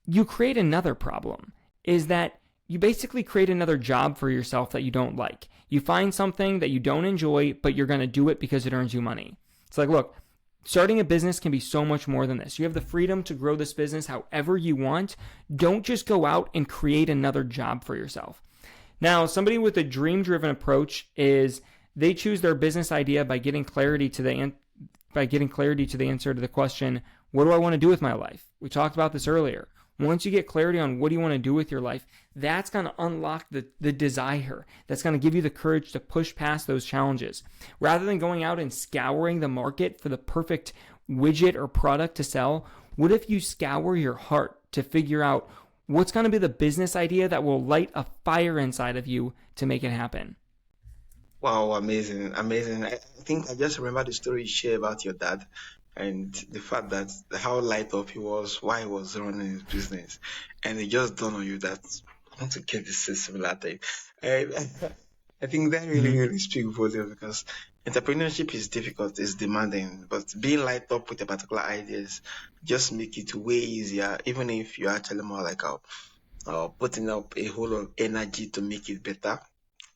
you create another problem, is that you basically create another job for yourself that you don't like. You find something that you don't enjoy, but you're going to do it because it earns you money. It's like, look, starting a business can be so much more than this. You have the freedom to grow this business however you want. Don't just go out and create another job for yourself. Now, somebody with a dream-driven approach is they choose their business idea by getting clarity to the answer to the question, what do I want to do with my life? We talked about this earlier. Once you get clarity on what do you want to do with your life, that's going to unlock the desire. That's going to give you the courage to push past those challenges. Rather than going out and scouring the market for the perfect widget or product to sell, what if you scour your heart to figure out what's going to be the business idea that will light a fire inside of you to make it happen? Wow, amazing. I think I just remember the story you shared about your dad and the fact that how light up he was, why he was running his business. And it just dawned on you that I want to get this similar thing. And I think that really speaks volumes because entrepreneurship is difficult, it's demanding, but being light up with a particular ideas just make it way easier, even if you're actually more like putting up a whole lot of energy to make it better.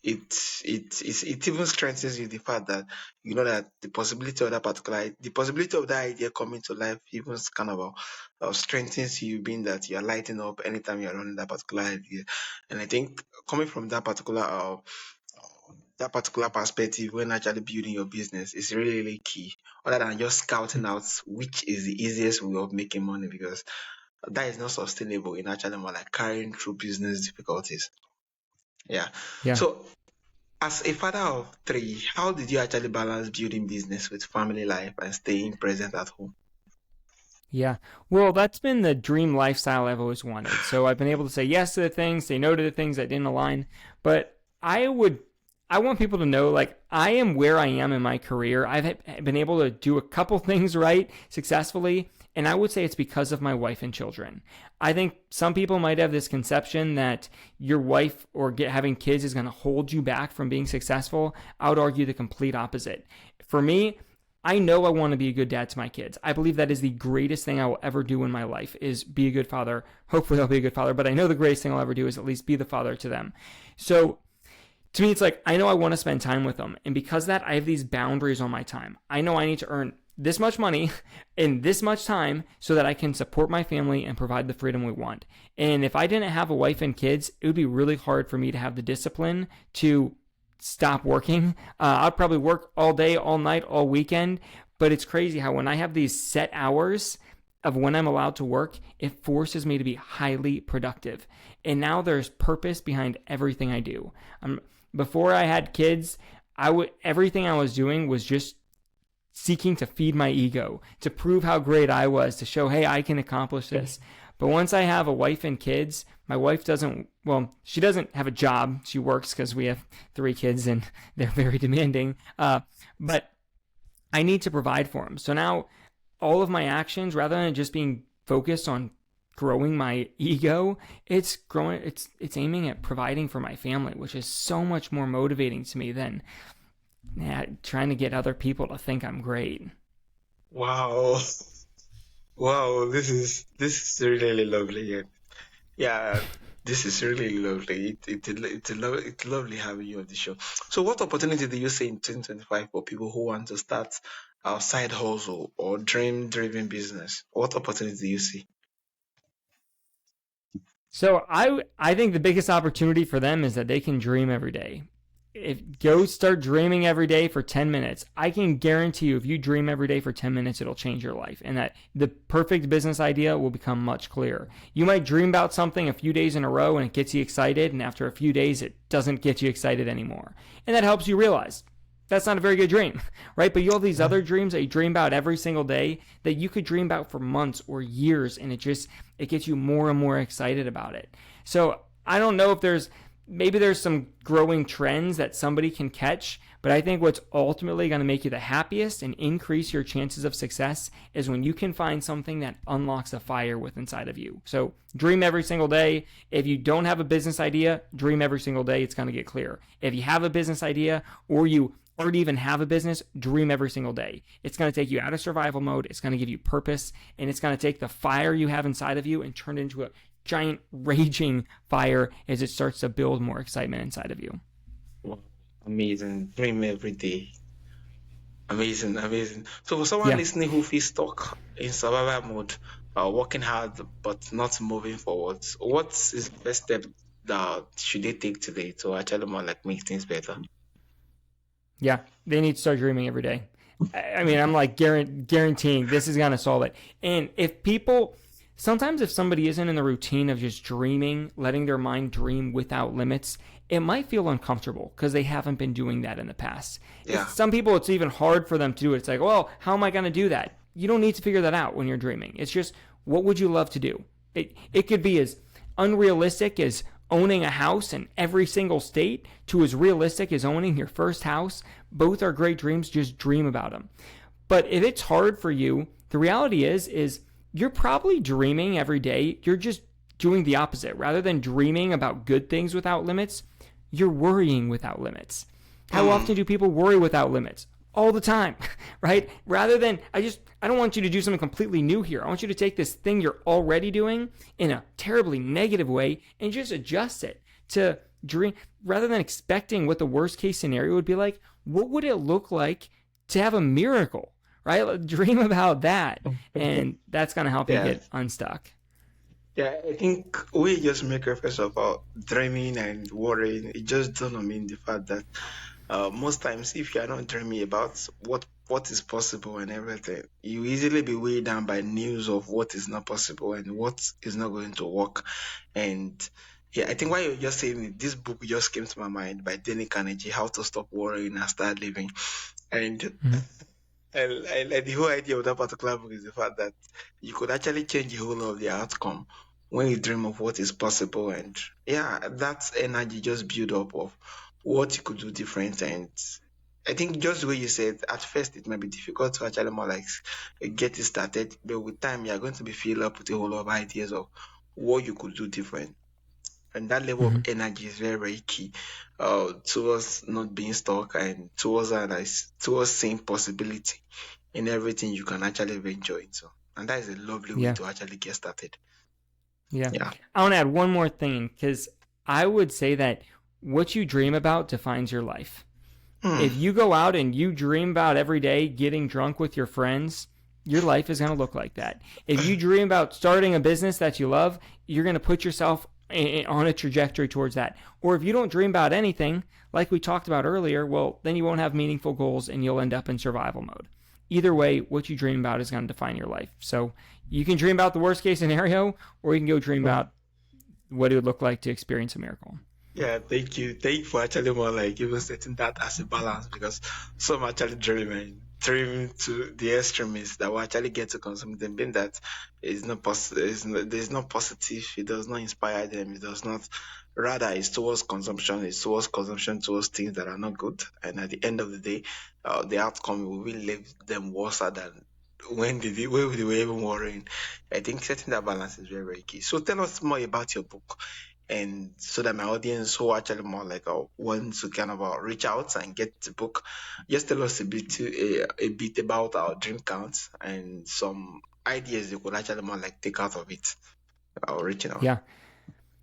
It even strengthens you the fact that you know that the possibility of that idea coming to life even kind of strengthens you, being that you're lighting up anytime you're running that particular idea. And I think coming from that particular perspective when actually building your business is really, really key, other than just scouting out which is the easiest way of making money, because that is not sustainable in actually more like carrying through business difficulties. Yeah. So as a father of three, how did you actually balance building business with family life and staying present at home? Yeah. Well, that's been the dream lifestyle I've always wanted. So I've been able to say yes to the things, say no to the things that didn't align. But I want people to know, like, I am where I am in my career. I've been able to do a couple things right successfully, and I would say it's because of my wife and children. I think some people might have this conception that your wife or having kids is going to hold you back from being successful. I would argue the complete opposite. For me, I know I want to be a good dad to my kids. I believe that is the greatest thing I will ever do in my life, is be a good father. Hopefully I'll be a good father, but I know the greatest thing I'll ever do is at least be the father to them. So to me, it's like, I know I want to spend time with them. And because of that, I have these boundaries on my time. I know I need to earn this much money in this much time so that I can support my family and provide the freedom we want. And if I didn't have a wife and kids, it would be really hard for me to have the discipline to stop working. I'd probably work all day, all night, all weekend. But it's crazy how when I have these set hours of when I'm allowed to work, it forces me to be highly productive. And now there's purpose behind everything I do. Before I had kids, everything I was doing was just seeking to feed my ego, to prove how great I was, to show, hey, I can accomplish this. But once I have a wife and kids, my wife she doesn't have a job. She works because we have 3 kids and they're very demanding. But I need to provide for them. So now all of my actions, rather than just being focused on growing my ego, it's aiming at providing for my family, which is so much more motivating to me than trying to get other people to think I'm great. Wow. Wow, this is really lovely. Yeah, yeah, this is really lovely. It's lovely having you on the show. So, what opportunity do you see in 2025 for people who want to start a side hustle or dream-driven business? What opportunity do you see? So I think the biggest opportunity for them is that they can dream every day. Go start dreaming every day for 10 minutes. I can guarantee you, if you dream every day for 10 minutes, it'll change your life. And that the perfect business idea will become much clearer. You might dream about something a few days in a row and it gets you excited. And after a few days, it doesn't get you excited anymore. And that helps you realize that's not a very good dream, right? But you have these other dreams that you dream about every single day that you could dream about for months or years. And it gets you more and more excited about it. So I don't know if maybe there's some growing trends that somebody can catch, but I think what's ultimately going to make you the happiest and increase your chances of success is when you can find something that unlocks a fire within inside of you. So dream every single day. If you don't have a business idea, dream every single day. It's going to get clear. If you have a business idea or you already even have a business, dream every single day. It's going to take you out of survival mode. It's going to give you purpose, and it's going to take the fire you have inside of you and turn it into a giant raging fire as it starts to build more excitement inside of you. Wow, amazing. Dream every day. Amazing, amazing. So for someone Yeah. listening who feels stuck in survival mode, working hard but not moving forward, what is the first step that should they take today to actually more like make things better? Yeah. They need to start dreaming every day. I mean, I'm like guaranteeing this is going to solve it. And sometimes if somebody isn't in the routine of just dreaming, letting their mind dream without limits, it might feel uncomfortable because they haven't been doing that in the past. Yeah. Some people, it's even hard for them to do it. It's like, well, how am I going to do that? You don't need to figure that out when you're dreaming. It's just, what would you love to do? It could be as unrealistic as owning a house in every single state to as realistic as owning your first house. Both are great dreams. Just dream about them. But if it's hard for you, the reality is you're probably dreaming every day. You're just doing the opposite. Rather than dreaming about good things without limits, you're worrying without limits. How often do people worry without limits? All the time, right? Rather than, I don't want you to do something completely new here. I want you to take this thing you're already doing in a terribly negative way and just adjust it to dream. Rather than expecting what the worst case scenario would be like, what would it look like to have a miracle, right? Dream about that. And that's going to help you Yeah. get unstuck. Yeah, I think we just make reference about dreaming and worrying. It just dawned on me in the fact that most times, if you are not dreaming about what is possible and everything, you easily be weighed down by news of what is not possible and what is not going to work. And yeah, I think while you're just saying it, this book just came to my mind by Dale Carnegie, How to Stop Worrying and Start Living. And Mhm. and the whole idea of that particular book is the fact that you could actually change the whole of the outcome when you dream of what is possible. And yeah, that energy just build up of what you could do different. And I think just the way you said, at first it might be difficult to actually more like get it started, but with time you're going to be filled up with a whole lot of ideas of what you could do different. And that level of Mhm. energy is very, very key towards not being stuck and towards seeing possibility in everything you can actually venture into. And that is a lovely way Yeah. to actually get started. Yeah. Yeah. I want to add one more thing because I would say that what you dream about defines your life. If Hmm. you go out and you dream about every day getting drunk with your friends, your life is going to look like that. If you dream about starting a business that you love, you're going to put yourself on a trajectory towards that. Or if you don't dream about anything, like we talked about earlier, well, then you won't have meaningful goals and you'll end up in survival mode. either way, what you dream about is going to define your life. So you can dream about the worst case scenario, or you can go dream about what it would look like to experience a miracle. Yeah, thank you. Thank you for actually more like even setting that as a balance because some actually dream to the extremists that will actually get to consume them, being that it's not there's no positive, it does not inspire them, it does not, rather it's towards consumption, towards things that are not good. And at the end of the day, the outcome will really leave them worse than when they were even worrying. I think setting that balance is very, very key. So tell us more about your book, and so that my audience who actually more like want to kind of reach out and get the book, just tell us a bit about our dream counts and some ideas you could actually more like take out of it or reaching out. Yeah.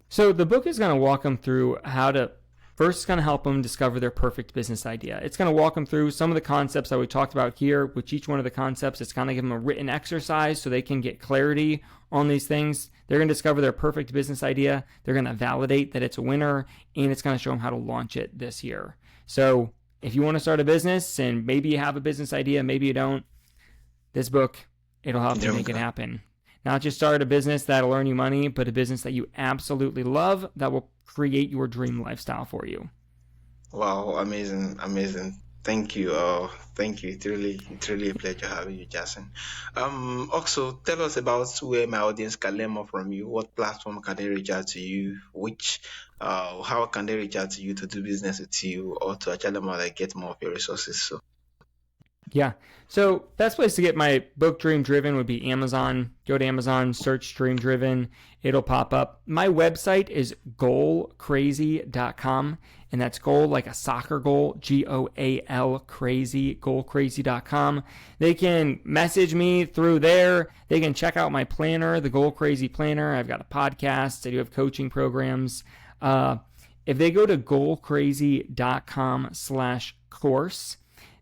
So the book is going to walk them through how to first, it's going to help them discover their perfect business idea. It's going to walk them through some of the concepts that we talked about here, which each one of the concepts, it's going to give them a written exercise so they can get clarity on these things. They're going to discover their perfect business idea. They're going to validate that it's a winner, and it's going to show them how to launch it this year. So if you want to start a business and maybe you have a business idea, maybe you don't, this book, it'll help you make it happen. Not just start a business that'll earn you money, but a business that you absolutely love that will create your dream lifestyle for you. Wow, amazing, amazing. Thank you. Thank you. It's really a pleasure having you, Jason. Also tell us about where my audience can learn more from you. What platform can they reach out to you? How can they reach out to you to do business with you or to actually more like get more of your resources? So. Yeah. So best place to get my book Dream Driven would be Amazon. Go to Amazon, search Dream Driven. It'll pop up. My website is goalcrazy.com, and that's goal like a soccer goal, GOAL crazy, goalcrazy.com. They can message me through there. They can check out my planner, the Goal Crazy Planner. I've got a podcast. I do have coaching programs. If they go to goalcrazy.com/course,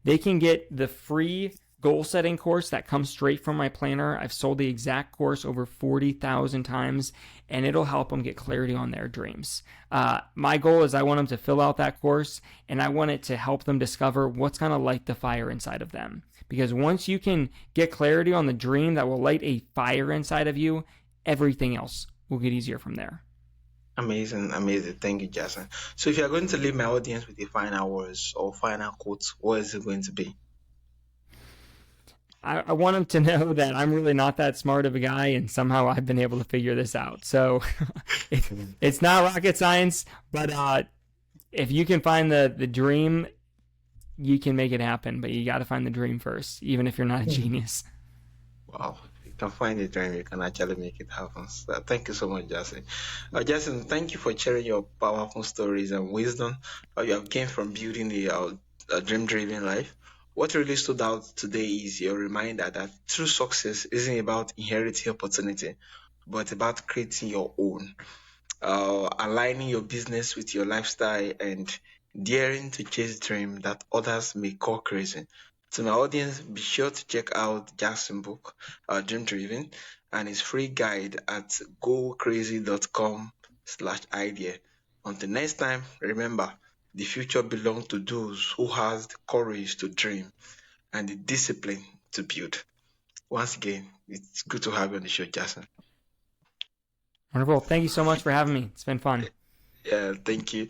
they can get the free goal setting course that comes straight from my planner. I've sold the exact course over 40,000 times, and it'll help them get clarity on their dreams. My goal is I want them to fill out that course, and I want it to help them discover what's going to light the fire inside of them. Because once you can get clarity on the dream that will light a fire inside of you, everything else will get easier from there. Amazing, amazing. Thank you, Jason. So if you're going to leave my audience with a final words or final quote, what is it going to be? I want them to know that I'm really not that smart of a guy, and somehow I've been able to figure this out. So it's not rocket science, but if you can find the dream, you can make it happen. But you got to find the dream first, even if you're not a genius. Wow. You can find a dream, you can actually make it happen. So thank you so much, Jason. Jason, thank you for sharing your powerful stories and wisdom you have gained from building a dream-driven life. What really stood out today is your reminder that true success isn't about inheriting opportunity, but about creating your own, aligning your business with your lifestyle, and daring to chase dreams that others may call crazy. To my audience, be sure to check out Jackson's book, Dream Driven, and his free guide at gocrazy.com/idea. Until next time, remember, the future belongs to those who has the courage to dream and the discipline to build. Once again, it's good to have you on the show, Jackson. Wonderful. Thank you so much for having me. It's been fun. Yeah, thank you.